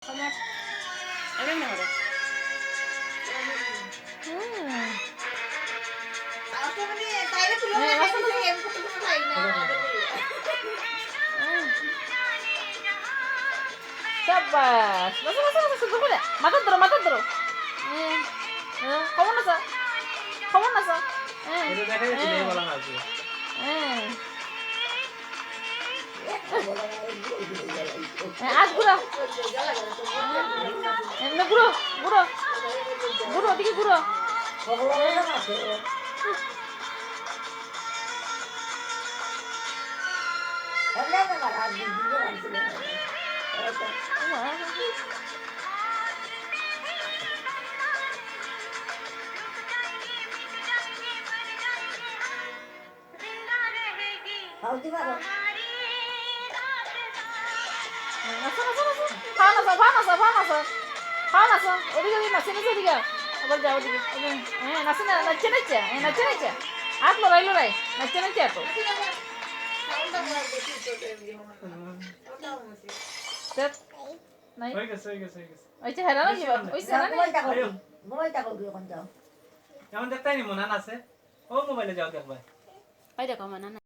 আমার এমন না করে আপনি মানে তাইলে তুলো না এম কত কিছু খাই না সাবাস বাসা বাসা বাসা শুরু করে মাথা ধরো খবর না স্যার খবর না স্যার এটা দেখা যাচ্ছে এই বলা না আছে আজ ঘুরো এমনি ঘুরো ঘুরো ঘুরো দিকে ঘুরো ওদিকে নাচে নাচে ওদিকে আবার যাও ওদিকে নাচে না নাচে নাচে নাচে নাচে আট লড়াই লড়াই নাচে নাচে এত নাই হয়ে গেছে হয়ে গেছে হয়ে গেছে ওই যে হেরা নাকি ওই সেনা এমন দেখতাই নি মনে আছে ও মোবাইলে যাও দেখবা ওই দেখো মানা